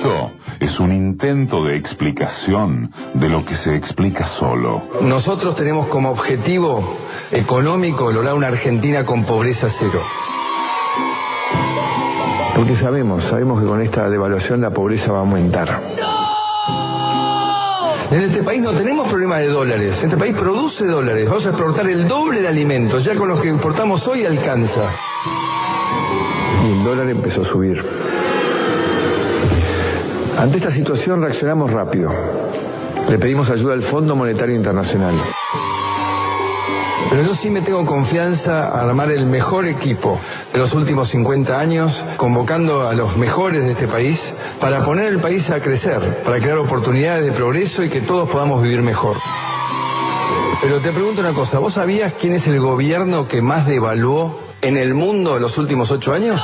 Esto es un intento de explicación de lo que se explica solo. Nosotros tenemos como objetivo económico lograr una Argentina con pobreza cero. Porque sabemos que con esta devaluación la pobreza va a aumentar. En este país no tenemos problema de dólares. Este país produce dólares. Vamos a exportar el doble de alimentos. Ya con los que importamos hoy alcanza. Y el dólar empezó a subir. Ante esta situación reaccionamos rápido. Le pedimos ayuda al Fondo Monetario Internacional. Pero yo sí me tengo confianza a armar el mejor equipo de los últimos 50 años, convocando a los mejores de este país para poner el país a crecer, para crear oportunidades de progreso y que todos podamos vivir mejor. Pero te pregunto una cosa, ¿vos sabías quién es el gobierno que más devaluó en el mundo en los últimos 8 años?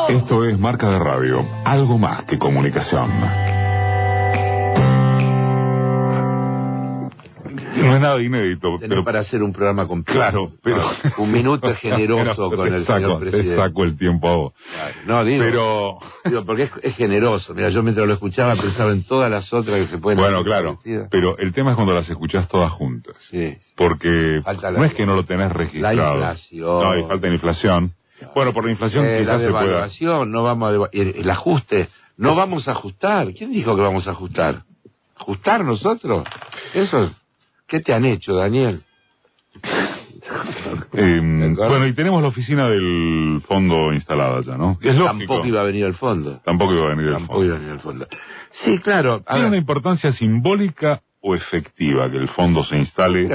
Esto es Marca de Radio, algo más que comunicación. No es nada inédito. Pero para hacer un programa completo. Claro, pero... Un minuto es generoso con el señor presidente. Te saco el tiempo a vos. Claro. No, digo, porque es generoso. Mira, yo mientras lo escuchaba pensaba en todas las otras que se pueden... Bueno, claro, pero el tema es cuando las escuchás todas juntas. Sí. Porque no es que no lo tenés registrado. La inflación. No, y falta inflación. Bueno, por la inflación quizás se pueda... La devaluación, no vamos a... El ajuste, no vamos a ajustar. ¿Quién dijo que vamos a ajustar? ¿Ajustar nosotros? Eso... ¿Qué te han hecho, Daniel? Bueno, y tenemos la oficina del fondo instalada ya, ¿no? Es lógico. Tampoco iba a venir el fondo. Tampoco iba a venir el fondo. Sí, claro. ¿Tiene una importancia simbólica o efectiva que el fondo se instale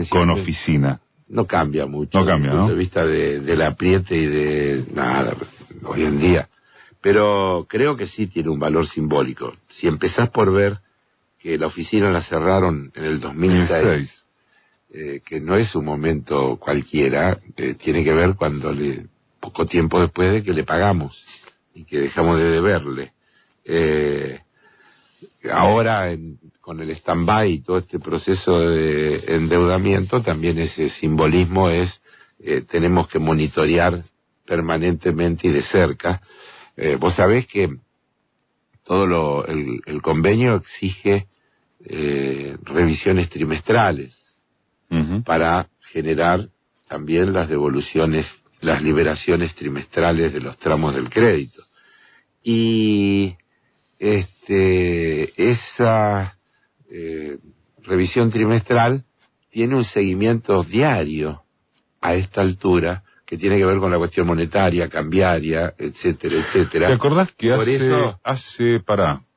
con oficina? No cambia mucho. No cambia, ¿no? Desde el punto de vista del apriete y de nada, hoy en día. Pero creo que sí tiene un valor simbólico. Si empezás por ver que la oficina la cerraron en el 2006, que no es un momento cualquiera, tiene que ver cuando poco tiempo después de que le pagamos y que dejamos de deberle. Ahora, con el stand-by y todo este proceso de endeudamiento, también ese simbolismo es, tenemos que monitorear permanentemente y de cerca. Vos sabés que todo el convenio exige revisiones trimestrales para generar también las devoluciones, las liberaciones trimestrales de los tramos del crédito. Y esa revisión trimestral tiene un seguimiento diario a esta altura que tiene que ver con la cuestión monetaria, cambiaria, etcétera, etcétera. ¿Te acordás que hace,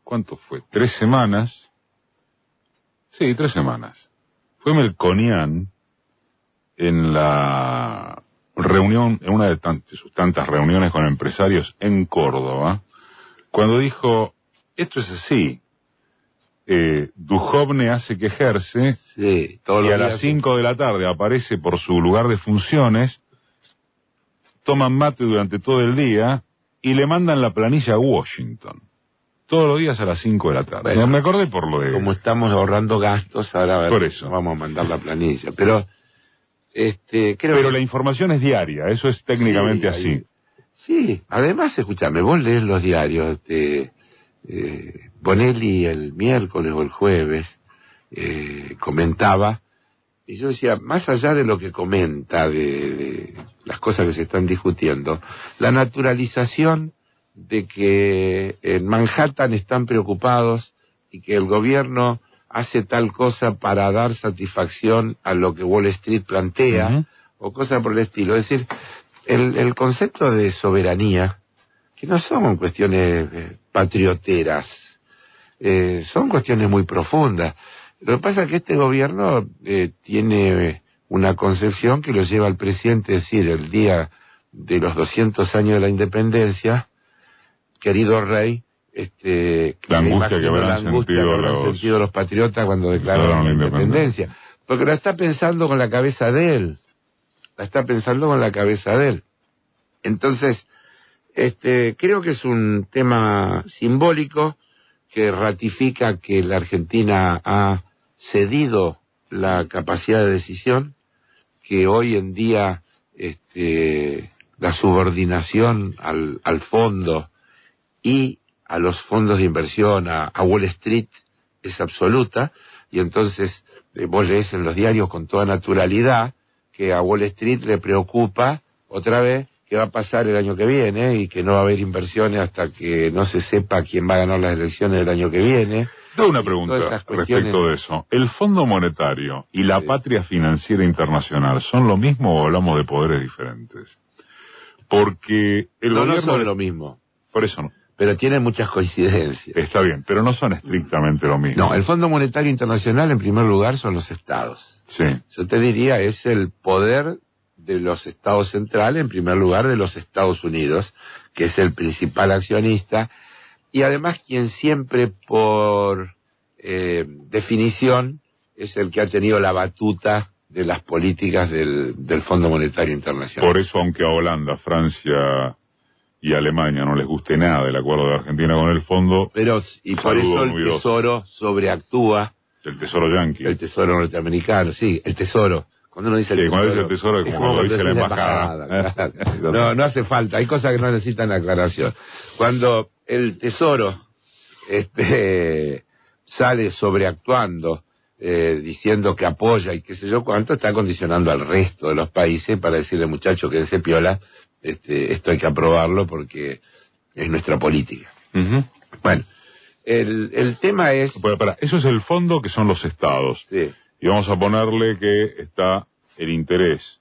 ¿cuánto fue? 3 semanas. Sí, 3 semanas. Fue Melconian en la reunión, en una de sus tantas reuniones con empresarios en Córdoba, cuando dijo, esto es así, Duhovne hace que ejerce, sí, y a las 5 de la tarde aparece por su lugar de funciones, toman mate durante todo el día y le mandan la planilla a Washington. Todos los días a las 5 de la tarde. Bueno, me acordé por lo de... Como estamos ahorrando gastos, ahora por eso vamos a mandar la planilla. Pero creo que la información es diaria, eso es técnicamente así. Sí, además, escúchame, vos lees los diarios de Bonelli el miércoles o el jueves, comentaba, y yo decía, más allá de lo que comenta, de las cosas que se están discutiendo, la naturalización de que en Manhattan están preocupados y que el gobierno hace tal cosa para dar satisfacción a lo que Wall Street plantea, o cosas por el estilo. Es decir, el concepto de soberanía, que no son cuestiones patrioteras, son cuestiones muy profundas. Lo que pasa es que este gobierno tiene una concepción que lo lleva al presidente a decir el día de los 200 años de la independencia, querido rey, la angustia que habrán sentido los patriotas cuando declararon la independencia. Porque la está pensando con la cabeza de él. Entonces, creo que es un tema simbólico que ratifica que la Argentina ha cedido la capacidad de decisión, que hoy en día la subordinación al fondo y a los fondos de inversión, a Wall Street, es absoluta, y entonces vos lees en los diarios con toda naturalidad que a Wall Street le preocupa otra vez qué va a pasar el año que viene y que no va a haber inversiones hasta que no se sepa quién va a ganar las elecciones del año que viene. Tengo una pregunta respecto de eso. ¿El Fondo Monetario y la patria financiera internacional son lo mismo o hablamos de poderes diferentes? Porque el gobierno... No son lo mismo. Por eso no. Pero tienen muchas coincidencias. Está bien, pero no son estrictamente lo mismo. No, el Fondo Monetario Internacional en primer lugar son los estados. Sí. Yo te diría, es el poder de los estados centrales, en primer lugar de los Estados Unidos, que es el principal accionista, y además quien siempre por definición es el que ha tenido la batuta de las políticas del Fondo Monetario Internacional. Por eso, aunque a Holanda, Francia y Alemania no les guste nada el acuerdo de Argentina con el fondo, pero y por eso el Tesoro sobreactúa. El Tesoro yanqui. El Tesoro norteamericano, sí, el Tesoro. Cuando uno dice el Tesoro, cuando dice el Tesoro es como lo dice la embajada. Claro. No hace falta, hay cosas que no necesitan aclaración. Cuando el Tesoro sale sobreactuando, diciendo que apoya y qué sé yo cuánto, está condicionando al resto de los países para decirle, muchacho, quédese piola, esto hay que aprobarlo porque es nuestra política. Uh-huh. Bueno, el tema es... Pero, eso es el fondo que son los estados. Sí. Y vamos a ponerle que está el interés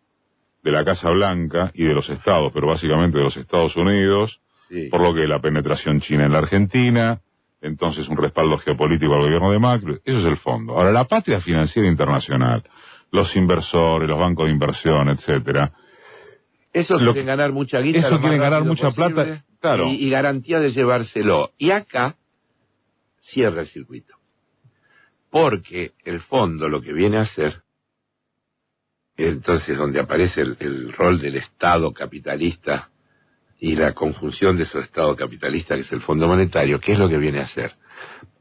de la Casa Blanca y de los estados, pero básicamente de los Estados Unidos, sí, por lo que la penetración china en la Argentina, entonces un respaldo geopolítico al gobierno de Macri, eso es el fondo. Ahora, la patria financiera internacional, los inversores, los bancos de inversión, etcétera... Eso quieren ganar mucha guita. Eso quieren ganar mucha plata, claro. Y garantía de llevárselo. Y acá cierra el circuito. Porque el fondo lo que viene a hacer, entonces donde aparece el rol del Estado capitalista y la conjunción de esos Estados capitalistas, que es el Fondo Monetario, ¿qué es lo que viene a hacer?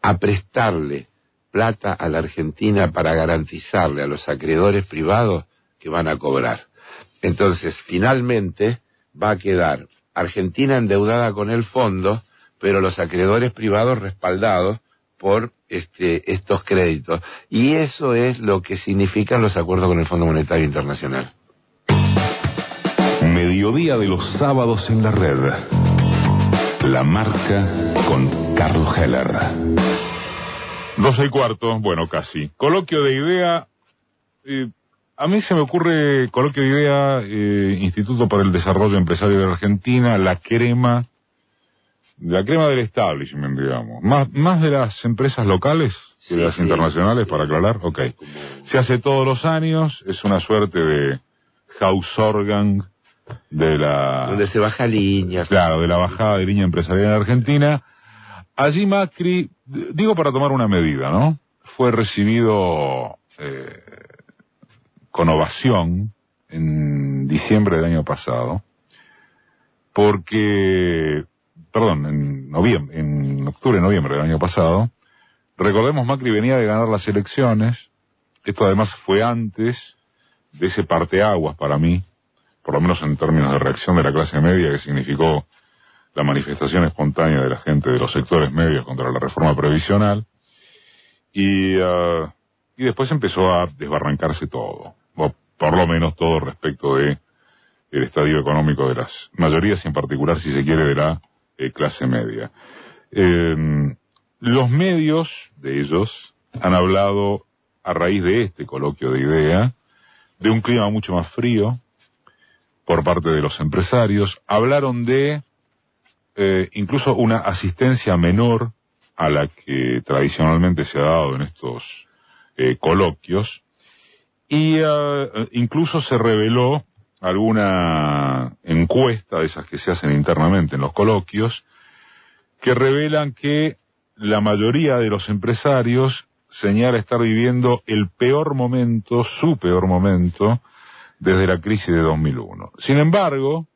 A prestarle plata a la Argentina para garantizarle a los acreedores privados que van a cobrar. Entonces, finalmente, va a quedar Argentina endeudada con el fondo, pero los acreedores privados respaldados por estos créditos. Y eso es lo que significan los acuerdos con el Fondo Monetario Internacional. Mediodía de los sábados en la red. La marca con Carlos Heller. 12:15, bueno, casi. Coloquio de idea... A mí se me ocurre coloquio de idea, Instituto para el Desarrollo Empresario de la Argentina, la crema del establishment, digamos. Más de las empresas locales que de las internacionales, para aclarar. Ok. Se hace todos los años, es una suerte de house organ de la... Donde se baja líneas. Claro, de la bajada de línea empresarial en Argentina. Allí Macri, digo para tomar una medida, ¿no? Fue recibido... con ovación en diciembre del año pasado, porque, perdón, en octubre, noviembre del año pasado, recordemos, Macri venía de ganar las elecciones, esto además fue antes de ese parteaguas para mí, por lo menos en términos de reacción de la clase media, que significó la manifestación espontánea de la gente de los sectores medios contra la reforma previsional, y después empezó a desbarrancarse todo. O por lo menos todo respecto de el estadio económico de las mayorías y en particular, si se quiere, de la clase media. Los medios de ellos han hablado, a raíz de este coloquio de idea, de un clima mucho más frío por parte de los empresarios. Hablaron de incluso una asistencia menor a la que tradicionalmente se ha dado en estos coloquios. Y incluso se reveló alguna encuesta de esas que se hacen internamente en los coloquios, que revelan que la mayoría de los empresarios señala estar viviendo el peor momento, su peor momento, desde la crisis de 2001. Sin embargo,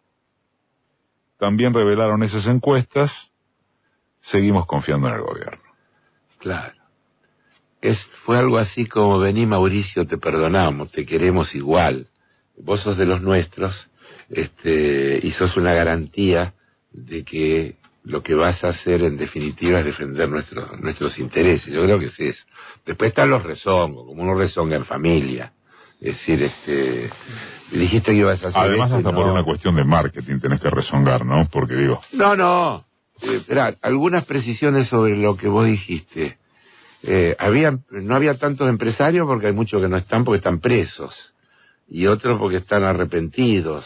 también revelaron esas encuestas, seguimos confiando en el gobierno. Claro. Fue algo así como: vení, Mauricio, te perdonamos, te queremos igual, vos sos de los nuestros, y sos una garantía de que lo que vas a hacer en definitiva es defender nuestros intereses. Yo creo que es eso. Después están los rezongos, como uno rezonga en familia. Es decir, dijiste que ibas a hacer. Además, hasta por una cuestión de marketing tenés que rezongar, ¿no? Porque digo. No. Esperá, algunas precisiones sobre lo que vos dijiste. No había tantos empresarios porque hay muchos que no están porque están presos. Y otros porque están arrepentidos.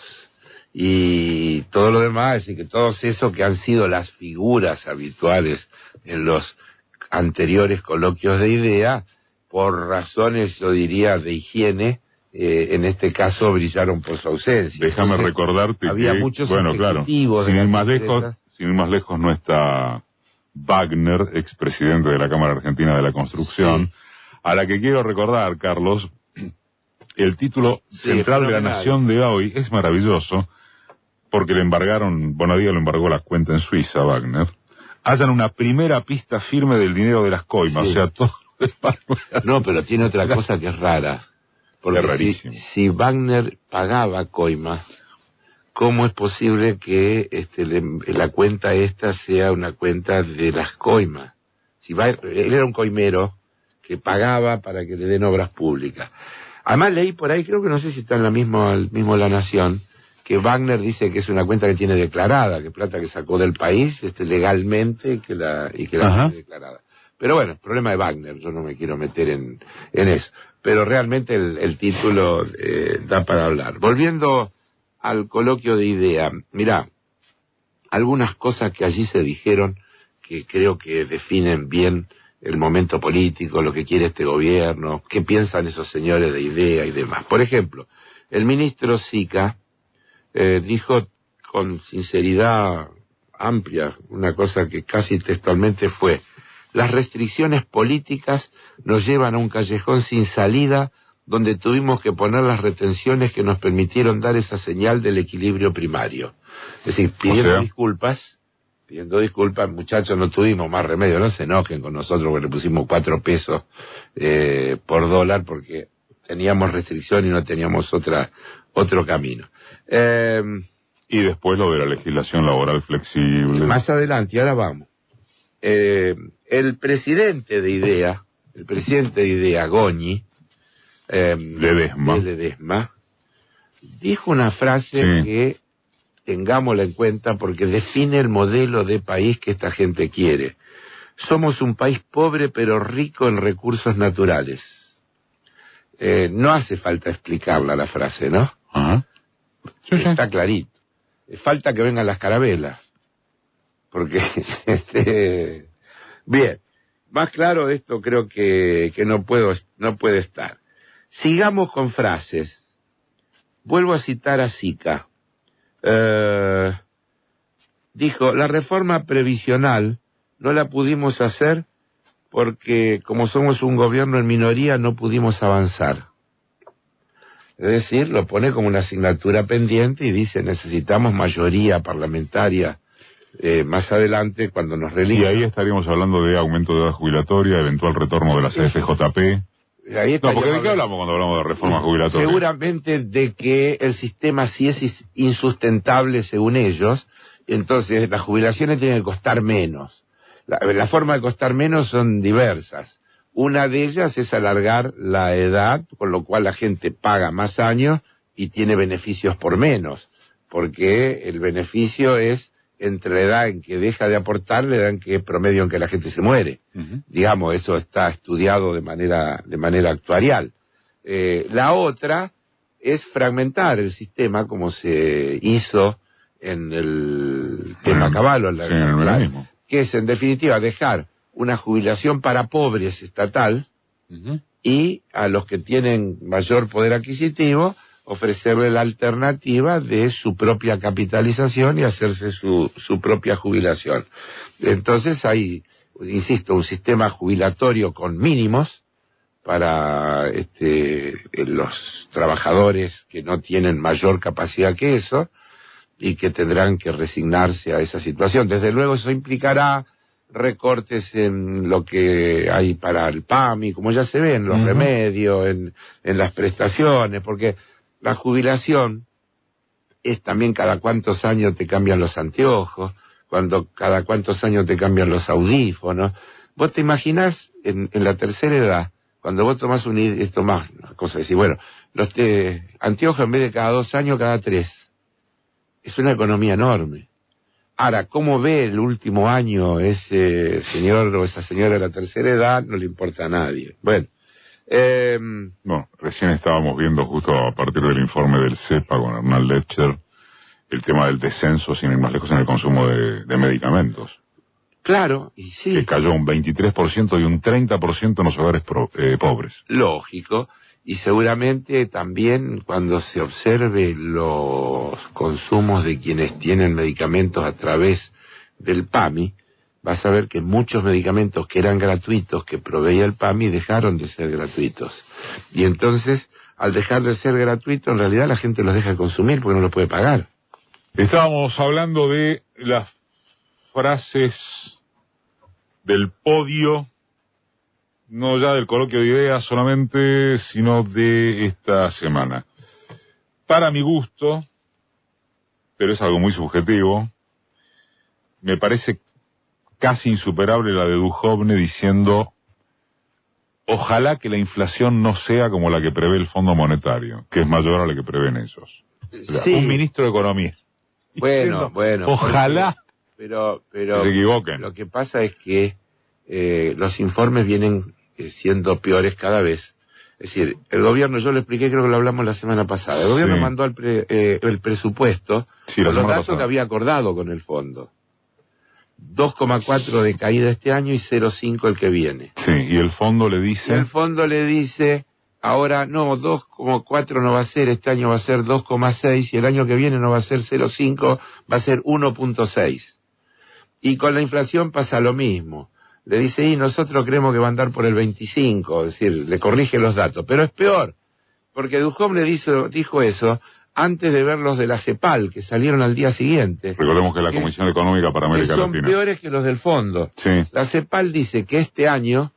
Y todo lo demás, es decir, que todos esos que han sido las figuras habituales en los anteriores coloquios de idea, por razones, yo diría, de higiene, en este caso brillaron por su ausencia. Déjame recordarte había que, muchos bueno, claro, sin ir más lejos no está Wagner, expresidente de la Cámara Argentina de la Construcción, sí, a la que quiero recordar, Carlos, el título central de La Nación de hoy es maravilloso, porque le embargaron, Bonadío le embargó la cuenta en Suiza a Wagner, hallan una primera pista firme del dinero de las coimas, sí, o sea, todo. No, pero tiene otra cosa que es rara, porque es rarísimo. Si Wagner pagaba coimas, ¿cómo es posible que la cuenta esta sea una cuenta de las coimas? Él era un coimero que pagaba para que le den obras públicas. Además leí por ahí, creo que no sé si está en el mismo La Nación, que Wagner dice que es una cuenta que tiene declarada, que plata que sacó del país legalmente y que la tiene declarada. Pero bueno, problema de Wagner, yo no me quiero meter en eso. Pero realmente el título da para hablar. Volviendo al coloquio de idea, mirá, algunas cosas que allí se dijeron que creo que definen bien el momento político, lo que quiere este gobierno, qué piensan esos señores de idea y demás. Por ejemplo, el ministro Sica dijo con sinceridad amplia una cosa que casi textualmente fue: las restricciones políticas nos llevan a un callejón sin salida donde tuvimos que poner las retenciones que nos permitieron dar esa señal del equilibrio primario. Es decir, pidiendo disculpas, muchachos, no tuvimos más remedio, no se enojen con nosotros porque le pusimos 4 pesos por dólar porque teníamos restricción y no teníamos otro camino. Y después lo de la legislación laboral flexible. Más adelante, y ahora vamos. El presidente de IDEA, Goñi, Ledesma, dijo una frase que tengámosla en cuenta porque define el modelo de país que esta gente quiere. Somos un país pobre pero rico en recursos naturales. No hace falta explicarla la frase, ¿no? Ajá. Sí, está clarito. Falta que vengan las carabelas. Porque, bien, más claro de esto creo que no puede estar. Sigamos con frases. Vuelvo a citar a Sica. Dijo, la reforma previsional no la pudimos hacer porque como somos un gobierno en minoría no pudimos avanzar. Es decir, lo pone como una asignatura pendiente y dice, necesitamos mayoría parlamentaria más adelante cuando nos relijan. Y ahí estaríamos hablando de aumento de edad jubilatoria, eventual retorno de la CFJP. No, porque ¿de qué hablamos cuando hablamos de reforma jubilatoria? Seguramente de que el sistema sí es insustentable según ellos, entonces las jubilaciones tienen que costar menos. La forma de costar menos son diversas. Una de ellas es alargar la edad, con lo cual la gente paga más años y tiene beneficios por menos, porque el beneficio es entre la edad en que deja de aportar, la edad en que promedio en que la gente se muere. Digamos, eso está estudiado de manera actuarial. La otra es fragmentar el sistema como se hizo en el tema Caballo, que es en definitiva dejar una jubilación para pobres estatal y a los que tienen mayor poder adquisitivo ofrecerle la alternativa de su propia capitalización y hacerse su propia jubilación. Entonces hay, insisto, un sistema jubilatorio con mínimos para los trabajadores que no tienen mayor capacidad que eso y que tendrán que resignarse a esa situación. Desde luego eso implicará recortes en lo que hay para el PAMI, como ya se ve en los remedios, en las prestaciones, porque la jubilación es también cada cuántos años te cambian los anteojos, cuando cada cuántos años te cambian los audífonos. Vos te imaginás en la tercera edad, cuando vos tomás tomás una cosa, decir, bueno, los anteojos en vez de cada 2 años, cada 3. Es una economía enorme. Ahora, ¿cómo ve el último año ese señor o esa señora de la tercera edad? No le importa a nadie. Bueno. No, recién estábamos viendo justo a partir del informe del CEPA con Hernán Lecher el tema del descenso, sin ir más lejos, en el consumo de medicamentos. Claro, y sí. Que cayó un 23% y un 30% en los hogares pobres. Lógico, y seguramente también cuando se observe los consumos de quienes tienen medicamentos a través del PAMI, vas a ver que muchos medicamentos que eran gratuitos, que proveía el PAMI, dejaron de ser gratuitos. Y entonces, al dejar de ser gratuitos, en realidad la gente los deja de consumir porque no los puede pagar. Estábamos hablando de las frases del podio, no ya del coloquio de ideas solamente, sino de esta semana. Para mi gusto, pero es algo muy subjetivo, me parece casi insuperable la de Duhovne diciendo: ojalá que la inflación no sea como la que prevé el Fondo Monetario, que es mayor a la que prevén esos. O sea, sí. Un ministro de Economía. Bueno, ojalá pero que se equivoquen. Lo que pasa es que los informes vienen siendo peores cada vez. Es decir, el gobierno, yo lo expliqué, creo que lo hablamos la semana pasada, el gobierno mandó el presupuesto con los datos que había acordado con el fondo. 2,4 de caída este año y 0,5 el que viene. Sí, y el fondo le dice... El fondo le dice, ahora no, 2,4 no va a ser, este año va a ser 2,6 y el año que viene no va a ser 0,5, va a ser 1,6. Y con la inflación pasa lo mismo. Le dice, y nosotros creemos que va a andar por el 25, es decir, le corrige los datos. Pero es peor, porque Duhovne dijo eso antes de ver los de la CEPAL, que salieron al día siguiente. Recordemos que es la Comisión Económica para América Latina. Latina. Son peores que los del fondo. Sí. La CEPAL dice que este año...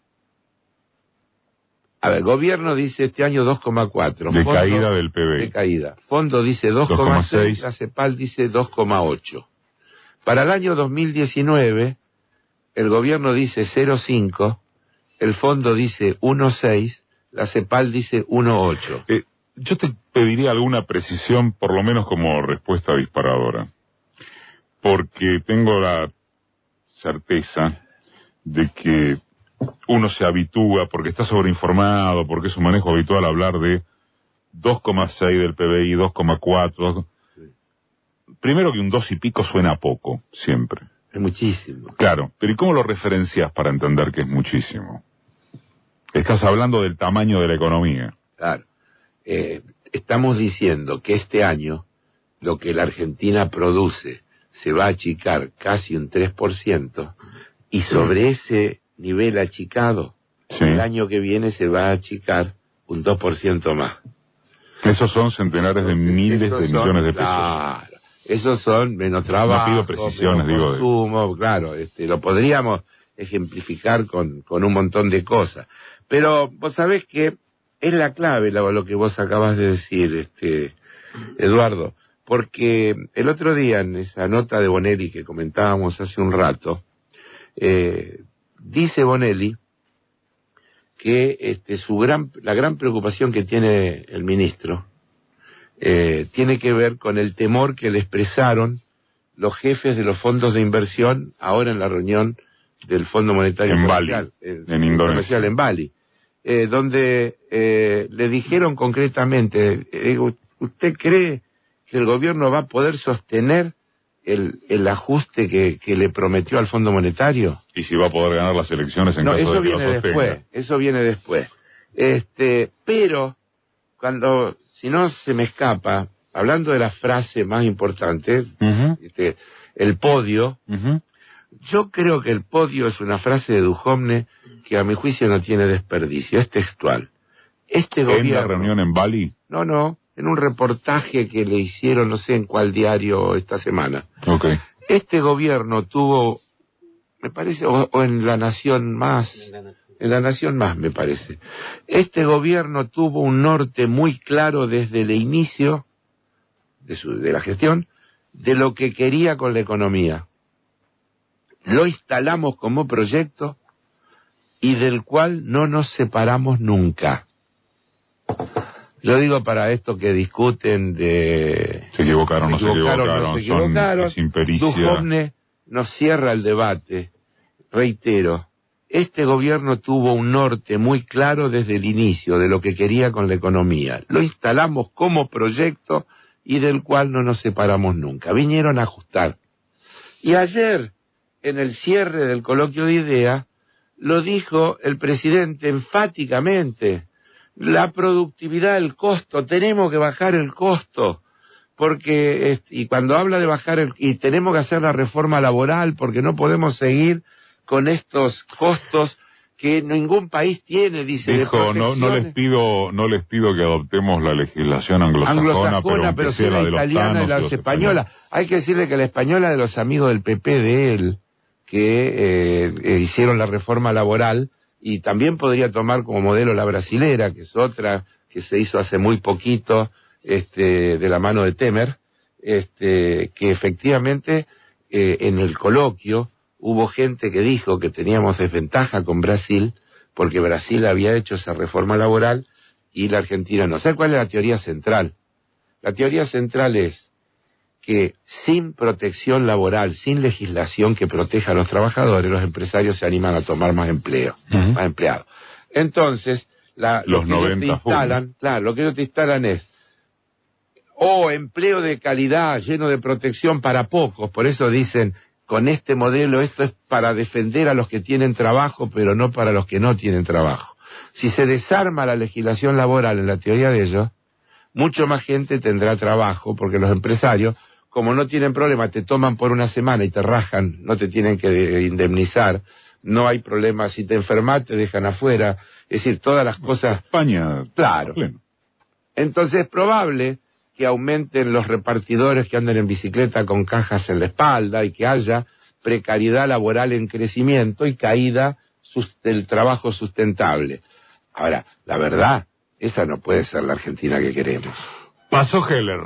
A ver, el gobierno dice este año 2,4. De caída del PBI. De caída. Fondo dice 2,6, la CEPAL dice 2,8. Para el año 2019, el gobierno dice 0,5, el fondo dice 1,6, la CEPAL dice 1,8. Yo te pediría alguna precisión, por lo menos como respuesta disparadora, porque tengo la certeza de que uno se habitúa, porque está sobreinformado, porque es un manejo habitual hablar de 2,6 del PBI, 2,4. Sí. Primero que un 2 y pico suena poco, siempre. Es muchísimo. Claro, pero ¿y cómo lo referencias para entender que es muchísimo? Estás hablando del tamaño de la economía. Claro. Estamos diciendo que este año lo que la Argentina produce se va a achicar casi un 3%, y sobre ese nivel achicado, el año que viene se va a achicar un 2% más. Esos son centenares de miles de millones de pesos. Claro, esos son menos trabajo, no pido precisiones, menos consumo, claro, lo podríamos ejemplificar con un montón de cosas. Pero vos sabés que es la clave lo que vos acabas de decir, Eduardo, porque el otro día en esa nota de Bonelli que comentábamos hace un rato, dice Bonelli que la gran preocupación que tiene el ministro tiene que ver con el temor que le expresaron los jefes de los fondos de inversión ahora en la reunión del Fondo Monetario Internacional en Indonesia, en Bali, donde le dijeron concretamente, ¿usted cree que el gobierno va a poder sostener el ajuste que le prometió al Fondo Monetario? ¿Y si va a poder ganar las elecciones en caso de que lo sostenga? Eso viene después. Pero, si no se me escapa, hablando de la frase más importante, el podio, yo creo que el podio es una frase de Duhovne que a mi juicio no tiene desperdicio, es textual. Gobierno... ¿En la reunión en Bali? No, en un reportaje que le hicieron, no sé en cuál diario esta semana. Okay. Este gobierno tuvo, me parece, o en La Nación Más, en La Nación Más me parece, este gobierno tuvo un norte muy claro desde el inicio de la gestión, de lo que quería con la economía. lo instalamos como proyecto y del cual no nos separamos nunca. Yo digo para esto que discuten de... Se equivocaron, no se equivocaron, son impericia. Duhovne nos cierra el debate. Reitero, este gobierno tuvo un norte muy claro desde el inicio de lo que quería con la economía. Lo instalamos como proyecto y del cual no nos separamos nunca. Vinieron a ajustar. Y ayer, en el cierre del coloquio de ideas, lo dijo el presidente enfáticamente. La productividad, el costo, tenemos que bajar el costo, porque, y cuando habla de bajar y tenemos que hacer la reforma laboral, porque no podemos seguir con estos costos que ningún país tiene, dice. Dijo, no les pido que adoptemos la legislación anglosajona, pero sí la italiana y la española. Hay que decirle que la española de los amigos del PP de él, que hicieron la reforma laboral, y también podría tomar como modelo la brasilera, que es otra que se hizo hace muy poquito, de la mano de Temer, que efectivamente en el coloquio hubo gente que dijo que teníamos desventaja con Brasil, porque Brasil había hecho esa reforma laboral y la Argentina no. ¿Sabe cuál es la teoría central? La teoría central es que sin protección laboral, sin legislación que proteja a los trabajadores, los empresarios se animan a tomar más empleo, más empleados. Entonces, lo que ellos te instalan es empleo de calidad, lleno de protección para pocos. Por eso dicen, con este modelo esto es para defender a los que tienen trabajo, pero no para los que no tienen trabajo. Si se desarma la legislación laboral en la teoría de ellos, mucho más gente tendrá trabajo, porque los empresarios, como no tienen problema, te toman por una semana y te rajan, no te tienen que indemnizar, no hay problema, si te enfermas te dejan afuera, es decir, todas las cosas... España, claro. Pleno. Entonces es probable que aumenten los repartidores que anden en bicicleta con cajas en la espalda y que haya precariedad laboral en crecimiento y caída del trabajo sustentable. Ahora, la verdad, esa no puede ser la Argentina que queremos. Pasó Heller.